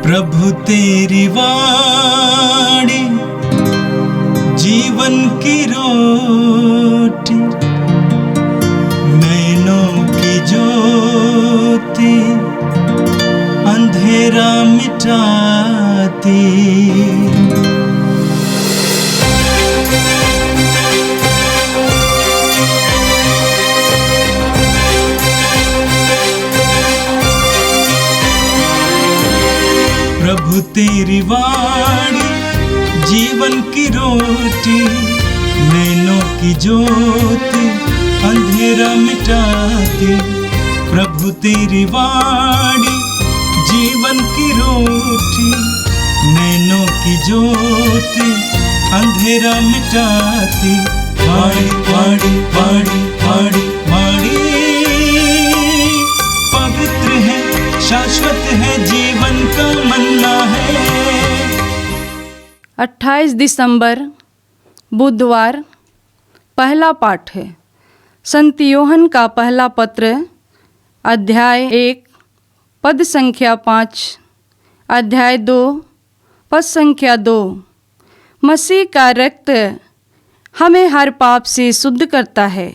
प्रभु तेरी वाणी जीवन की रोटी, नैनों की ज्योति अंधेरा मिटाती। प्रभु तेरी वाणी जीवन की रोटी, नैनों की ज्योति अंधेरा मिटाती। प्रभु तेरी वाणी जीवन की रोटी, नैनों की ज्योति अंधेरा मिटाती। वाणी वाणी वाणी वाणी वाणी पवित्र है, शाश्वत है, जीवन का मन्ना है। 28 दिसंबर बुधवार। पहला पाठ है संत योहन का पहला पत्र, अध्याय 1 पद संख्या 5, अध्याय 2 पद संख्या 2। मसीह का रक्त हमें हर पाप से शुद्ध करता है।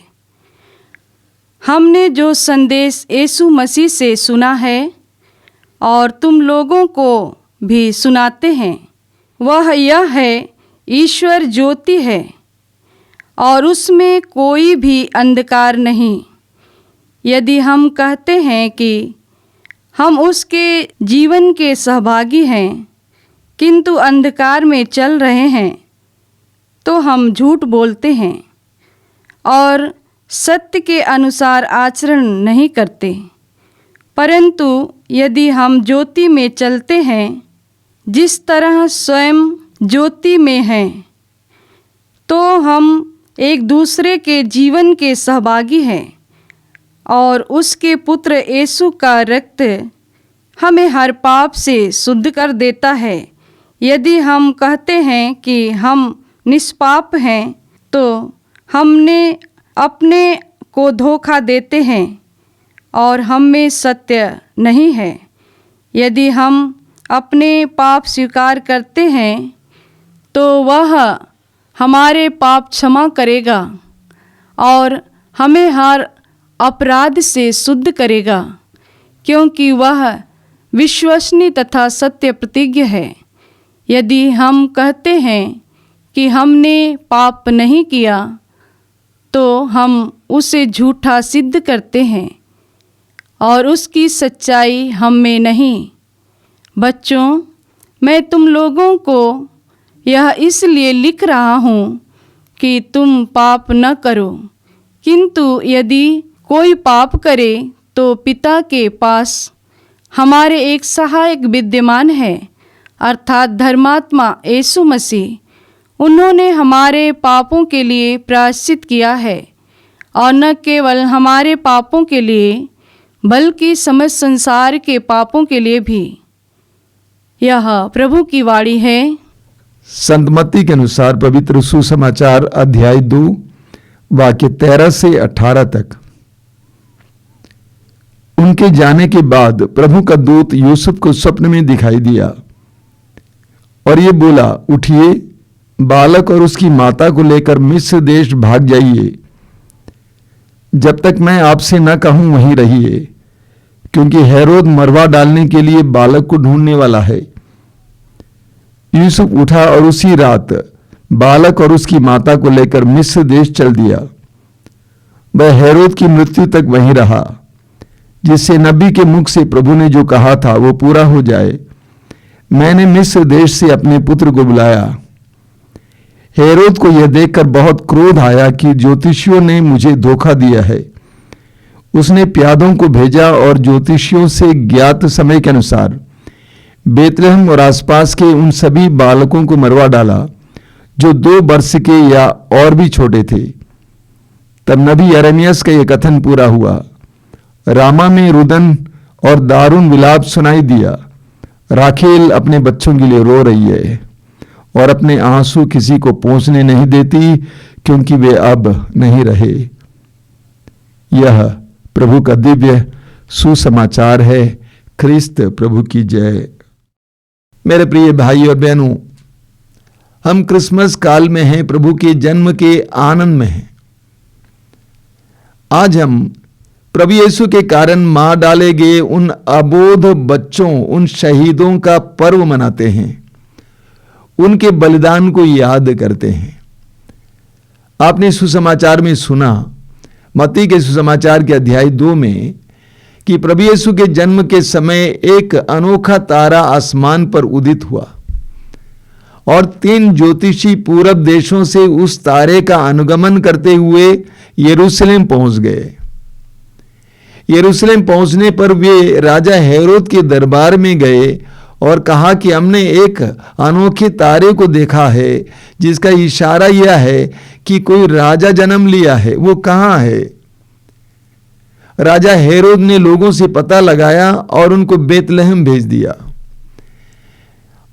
हमने जो संदेश यीशु मसीह से सुना है और तुम लोगों को भी सुनाते हैं, वह यह है, ईश्वर ज्योति है और उसमें कोई भी अंधकार नहीं। यदि हम कहते हैं कि हम उसके जीवन के सहभागी हैं किंतु अंधकार में चल रहे हैं, तो हम झूठ बोलते हैं और सत्य के अनुसार आचरण नहीं करते। परंतु यदि हम ज्योति में चलते हैं जिस तरह स्वयं ज्योति में हैं, तो हम एक दूसरे के जीवन के सहभागी हैं और उसके पुत्र यीशु का रक्त हमें हर पाप से शुद्ध कर देता है। यदि हम कहते हैं कि हम निष्पाप हैं, तो हमने अपने को धोखा देते हैं और हम में सत्य नहीं है। यदि हम अपने पाप स्वीकार करते हैं तो वह हमारे पाप क्षमा करेगा और हमें हर अपराध से शुद्ध करेगा, क्योंकि वह विश्वसनीय तथा सत्य प्रतिज्ञ है। यदि हम कहते हैं कि हमने पाप नहीं किया, तो हम उसे झूठा सिद्ध करते हैं और उसकी सच्चाई हम में नहीं। बच्चों, मैं तुम लोगों को यह इसलिए लिख रहा हूँ कि तुम पाप न करो, किंतु यदि कोई पाप करे तो पिता के पास हमारे एक सहायक विद्यमान है, अर्थात धर्मात्मा यीशु मसीह। उन्होंने हमारे पापों के लिए प्रायश्चित किया है और न केवल हमारे पापों के लिए बल्कि समस्त संसार के पापों के लिए भी। यह प्रभु की वाणी है। संत मत्ती के अनुसार पवित्र सुसमाचार अध्याय 2 वाक्य 13 से 18 तक। उनके जाने के बाद प्रभु का दूत यूसुफ को स्वप्न में दिखाई दिया और ये बोला, उठिए, बालक और उसकी माता को लेकर मिस्र देश भाग जाइए, जब तक मैं आपसे न कहूं वहीं रहिए, क्योंकि हेरोद मरवा डालने के लिए बालक को ढूंढने वाला है। यूसुफ उठा और उसी रात बालक और उसकी माता को लेकर मिस्र देश चल दिया। वह हेरोद की मृत्यु तक वहीं रहा, जिससे नबी के मुख से प्रभु ने जो कहा था वो पूरा हो जाए, मैंने मिस्र देश से अपने पुत्र को बुलाया। हेरोद को यह देखकर बहुत क्रोध आया कि ज्योतिषियों ने मुझे धोखा दिया है। उसने प्यादों को भेजा और ज्योतिषियों से ज्ञात समय के अनुसार बेतलहम और आसपास के उन सभी बालकों को मरवा डाला जो 2 वर्ष के या और भी छोटे थे। तब नबी यिर्मयाह का यह कथन पूरा हुआ, रामा में रुदन और दारुण विलाप सुनाई दिया। राखेल अपने बच्चों के लिए रो रही है और अपने आंसू किसी को पहुंचने नहीं देती, क्योंकि वे अब नहीं रहे। यह प्रभु का दिव्य सुसमाचार है। ख्रिस्त प्रभु की जय। मेरे प्रिय भाई और बहनों, हम क्रिसमस काल में हैं, प्रभु के जन्म के आनंद में हैं। आज हम प्रभु यीशु के कारण मार डाले गए उन अबोध बच्चों, उन शहीदों का पर्व मनाते हैं, उनके बलिदान को याद करते हैं। आपने सुसमाचार में सुना, मत्ती के सुसमाचार के अध्याय 2 में, कि प्रभु यीशु के जन्म के समय एक अनोखा तारा आसमान पर उदित हुआ और 3 ज्योतिषी पूरब देशों से उस तारे का अनुगमन करते हुए यरूशलेम पहुंच गए। यरूशलेम पहुंचने पर वे राजा हेरोद के दरबार में गए और कहा कि हमने एक अनोखे तारे को देखा है जिसका इशारा यह है कि कोई राजा जन्म लिया है, वो कहाँ है। राजा हेरोद ने लोगों से पता लगाया और उनको बेतलहम भेज दिया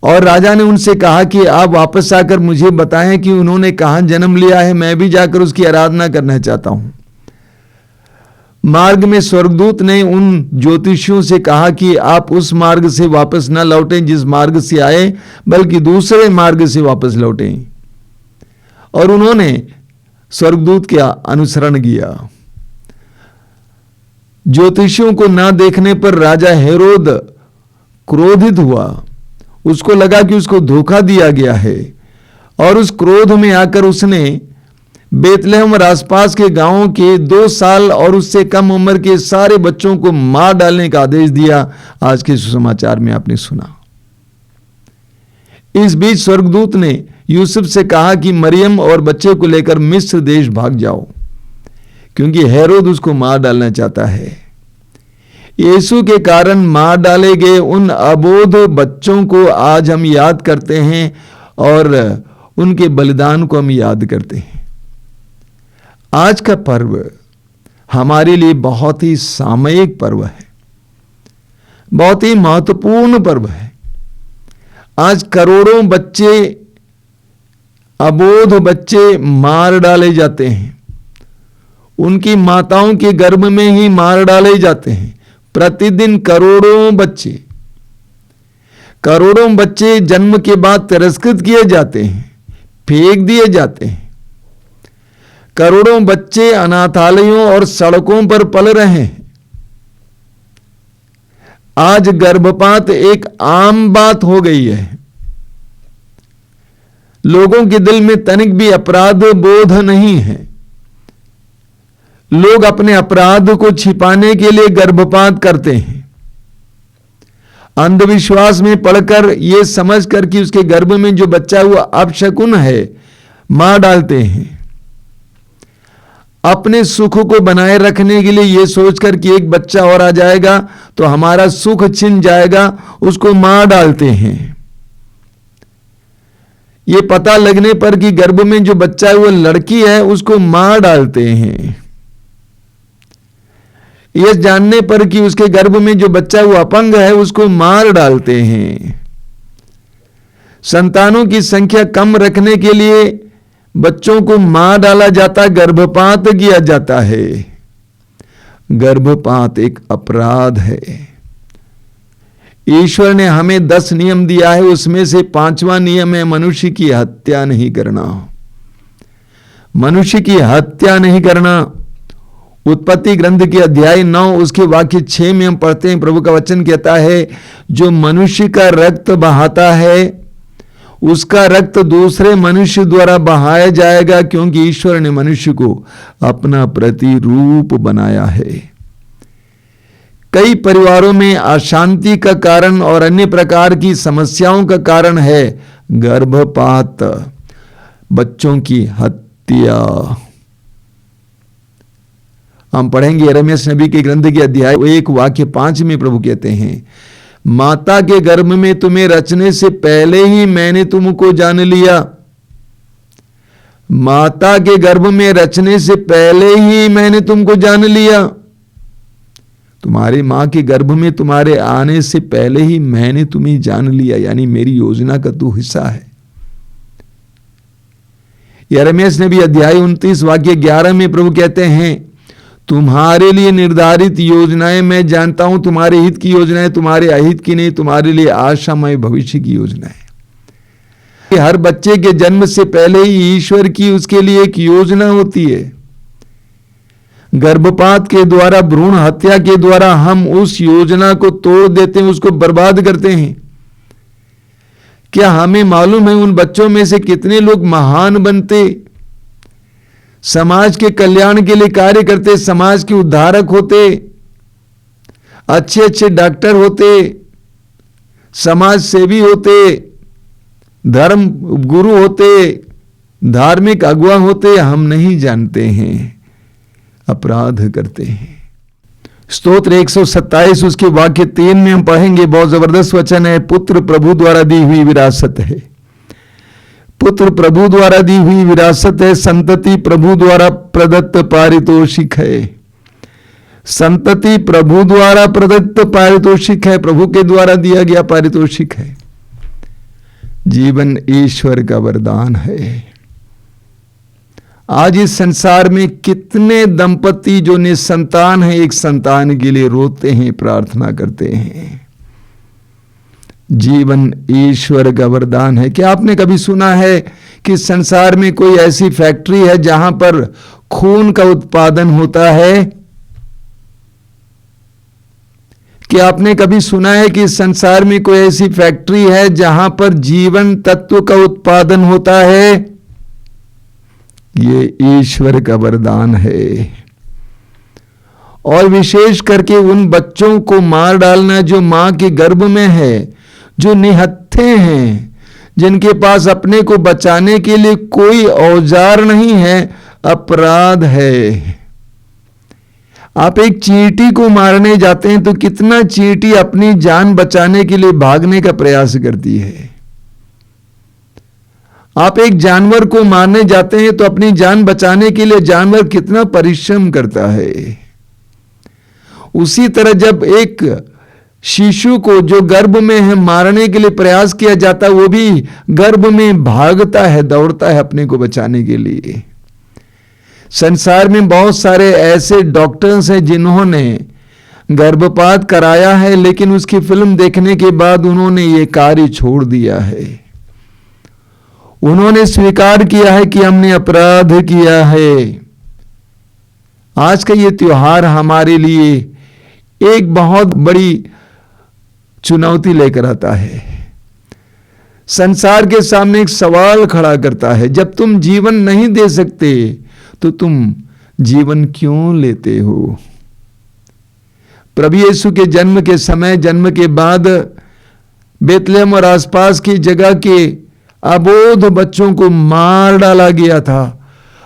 और राजा ने उनसे कहा कि आप वापस आकर मुझे बताएं कि उन्होंने कहां जन्म लिया है, मैं भी जाकर उसकी आराधना करना चाहता हूं। मार्ग में स्वर्गदूत ने उन ज्योतिषियों से कहा कि आप उस मार्ग से वापस न लौटें जिस मार्ग से आए, बल्कि दूसरे मार्ग से वापस लौटें। और उन्होंने स्वर्गदूत का अनुसरण किया। ज्योतिषियों को ना देखने पर राजा हेरोद क्रोधित हुआ। उसको लगा कि उसको धोखा दिया गया है और उस क्रोध में आकर उसने बेतलहम और आसपास के गांवों के 2 साल और उससे कम उम्र के सारे बच्चों को मार डालने का आदेश दिया। आज के सुसमाचार में आपने सुना। इस बीच स्वर्गदूत ने यूसुफ से कहा कि मरियम और बच्चे को लेकर मिस्र देश भाग जाओ, क्योंकि हेरोद उसको मार डालना चाहता है। यीशु के कारण मार डाले गए उन अबोध बच्चों को आज हम याद करते हैं और उनके बलिदान को हम याद करते हैं। आज का पर्व हमारे लिए बहुत ही सामयिक पर्व है, बहुत ही महत्वपूर्ण पर्व है। आज करोड़ों बच्चे, अबोध बच्चे मार डाले जाते हैं, उनकी माताओं के गर्भ में ही मार डाले जाते हैं। प्रतिदिन करोड़ों बच्चे जन्म के बाद तिरस्कृत किए जाते हैं, फेंक दिए जाते हैं। करोड़ों बच्चे अनाथालयों और सड़कों पर पल रहे हैं। आज गर्भपात एक आम बात हो गई है। लोगों के दिल में तनिक भी अपराध बोध नहीं है। लोग अपने अपराध को छिपाने के लिए गर्भपात करते हैं, अंधविश्वास में पड़कर यह समझकर कि उसके गर्भ में जो बच्चा हुआ अपशकुन है, मार डालते हैं। अपने सुख को बनाए रखने के लिए यह सोचकर कि एक बच्चा और आ जाएगा तो हमारा सुख छिन जाएगा, उसको मार डालते हैं। ये पता लगने पर कि गर्भ में जो बच्चा है वो लड़की है, उसको मार डालते हैं। यह जानने पर कि उसके गर्भ में जो बच्चा वो अपंग है, उसको मार डालते हैं। संतानों की संख्या कम रखने के लिए बच्चों को मार डाला जाता, गर्भपात किया जाता है। गर्भपात एक अपराध है। ईश्वर ने हमें 10 नियम दिया है, उसमें से 5वां नियम है मनुष्य की हत्या नहीं करना। मनुष्य की हत्या नहीं करना। उत्पत्ति ग्रंथ के अध्याय 9 उसके वाक्य 6 में हम पढ़ते हैं, प्रभु का वचन कहता है, जो मनुष्य का रक्त बहाता है उसका रक्त दूसरे मनुष्य द्वारा बहाया जाएगा, क्योंकि ईश्वर ने मनुष्य को अपना प्रतिरूप बनाया है। कई परिवारों में अशांति का कारण और अन्य प्रकार की समस्याओं का कारण है गर्भपात, बच्चों की हत्या। हम पढ़ेंगे यिर्मयाह नबी के ग्रंथ के अध्याय 1 वाक्य 5 में प्रभु कहते हैं, माता के गर्भ में तुम्हें रचने से पहले ही मैंने तुमको जान लिया। माता के गर्भ में रचने से पहले ही मैंने तुमको जान लिया। तुम्हारी मां के गर्भ में तुम्हारे आने से पहले ही मैंने तुम्हें जान लिया, यानी मेरी योजना का तू हिस्सा है। यिर्मयाह नबी अध्याय 29 वाक्य 11 में प्रभु कहते हैं, तुम्हारे लिए निर्धारित योजनाएं मैं जानता हूं, तुम्हारे हित की योजनाएं, तुम्हारे अहित की नहीं, तुम्हारे लिए आशामय भविष्य की योजनाएं। हर बच्चे के जन्म से पहले ही ईश्वर की उसके लिए एक योजना होती है। गर्भपात के द्वारा, भ्रूण हत्या के द्वारा हम उस योजना को तोड़ देते हैं, उसको बर्बाद करते हैं। क्या हमें मालूम है उन बच्चों में से कितने लोग महान बनते, समाज के कल्याण के लिए कार्य करते, समाज के उद्धारक होते, अच्छे अच्छे डॉक्टर होते, समाज सेवी होते, धर्म गुरु होते, धार्मिक अगुवा होते। हम नहीं जानते हैं, अपराध करते हैं। स्तोत्र 127 उसके वाक्य 3 में हम पढ़ेंगे, बहुत जबरदस्त वचन है। पुत्र प्रभु द्वारा दी हुई विरासत है। पुत्र प्रभु द्वारा दी हुई विरासत है। संतति प्रभु द्वारा प्रदत्त पारितोषिक है। संतति प्रभु द्वारा प्रदत्त पारितोषिक है, प्रभु के द्वारा दिया गया पारितोषिक है। जीवन ईश्वर का वरदान है। आज इस संसार में कितने दंपति जो निसंतान है, एक संतान के लिए रोते हैं, प्रार्थना करते हैं। जीवन ईश्वर का वरदान है। क्या आपने कभी सुना है कि संसार में कोई ऐसी फैक्ट्री है जहां पर खून का उत्पादन होता है? क्या आपने कभी सुना है कि संसार में कोई ऐसी फैक्ट्री है जहां पर जीवन तत्व का उत्पादन होता है? ये ईश्वर का वरदान है। और विशेष करके उन बच्चों को मार डालना जो मां के गर्भ में है, जो निहत्थे हैं, जिनके पास अपने को बचाने के लिए कोई औजार नहीं है, अपराध है। आप एक चींटी को मारने जाते हैं तो कितना चींटी अपनी जान बचाने के लिए भागने का प्रयास करती है। आप एक जानवर को मारने जाते हैं तो अपनी जान बचाने के लिए जानवर कितना परिश्रम करता है। उसी तरह जब एक शिशु को जो गर्भ में है मारने के लिए प्रयास किया जाता है, वो भी गर्भ में भागता है, दौड़ता है अपने को बचाने के लिए। संसार में बहुत सारे ऐसे डॉक्टर्स हैं जिन्होंने गर्भपात कराया है, लेकिन उसकी फिल्म देखने के बाद उन्होंने ये कार्य छोड़ दिया है। उन्होंने स्वीकार किया है कि हमने अपराध किया है। आज का ये त्योहार हमारे लिए एक बहुत बड़ी चुनौती लेकर आता है। संसार के सामने एक सवाल खड़ा करता है, जब तुम जीवन नहीं दे सकते तो तुम जीवन क्यों लेते हो? प्रभु यीशु के जन्म के समय, जन्म के बाद बेतलेहम और आसपास की जगह के अबोध बच्चों को मार डाला गया था।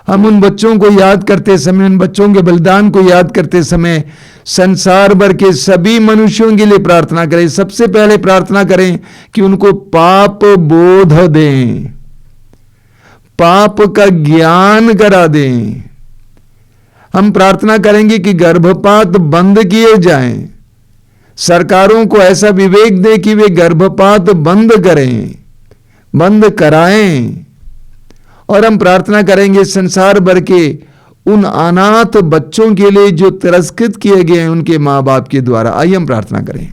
हम उन बच्चों को याद करते समय, उन बच्चों के बलिदान को याद करते समय संसार भर के सभी मनुष्यों के लिए प्रार्थना करें। सबसे पहले प्रार्थना करें कि उनको पाप बोध दें, पाप का ज्ञान करा दें। हम प्रार्थना करेंगे कि गर्भपात बंद किए जाएं। सरकारों को ऐसा विवेक दें कि वे गर्भपात बंद करें, बंद कराएं। और हम प्रार्थना करेंगे संसार भर के उन अनाथ बच्चों के लिए जो तिरस्कृत किए गए हैं उनके मां बाप के द्वारा। आइए हम प्रार्थना करें।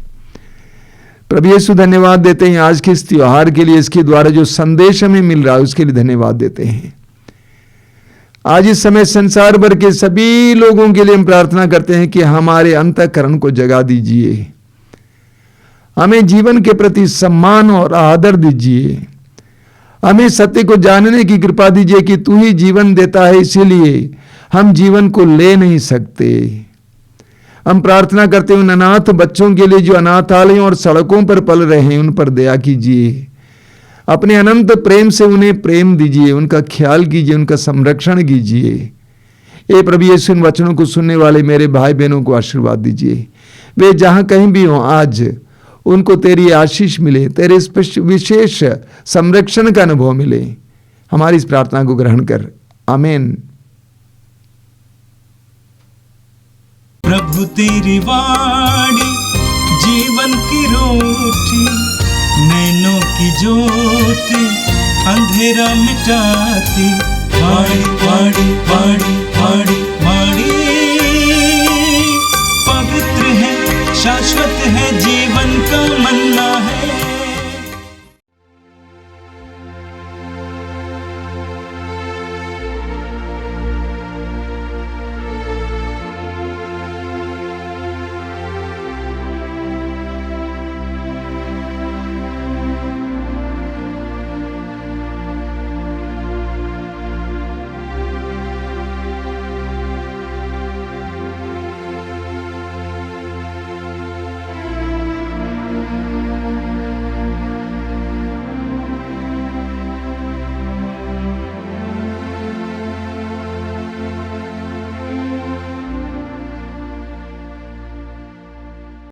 प्रभु यीशु धन्यवाद देते हैं आज के इस त्योहार के लिए, इसके द्वारा जो संदेश हमें मिल रहा है उसके लिए धन्यवाद देते हैं। आज इस समय संसार भर के सभी लोगों के लिए हम प्रार्थना करते हैं कि हमारे अंतःकरण को जगा दीजिए, हमें जीवन के प्रति सम्मान और आदर दीजिए, हमें सत्य को जानने की कृपा दीजिए कि तू ही जीवन देता है, इसीलिए हम जीवन को ले नहीं सकते। हम प्रार्थना करते हैं उन अनाथ बच्चों के लिए जो अनाथालयों और सड़कों पर पल रहे हैं, उन पर दया कीजिए। अपने अनंत प्रेम से उन्हें प्रेम दीजिए, उनका ख्याल कीजिए, उनका संरक्षण कीजिए। ए प्रभु यीशु, इन वचनों को सुनने वाले मेरे भाई बहनों को आशीर्वाद दीजिए। वे जहां कहीं भी हों, आज उनको तेरी आशीष मिले, तेरे विशेष संरक्षण का अनुभव मिले। हमारी इस प्रार्थना को ग्रहण कर, आमीन। प्रभु तेरी वाणी जीवन की रोटी, नैनों की ज्योति अंधेरा मिटाती। वाणी वाणी वाणी वाणी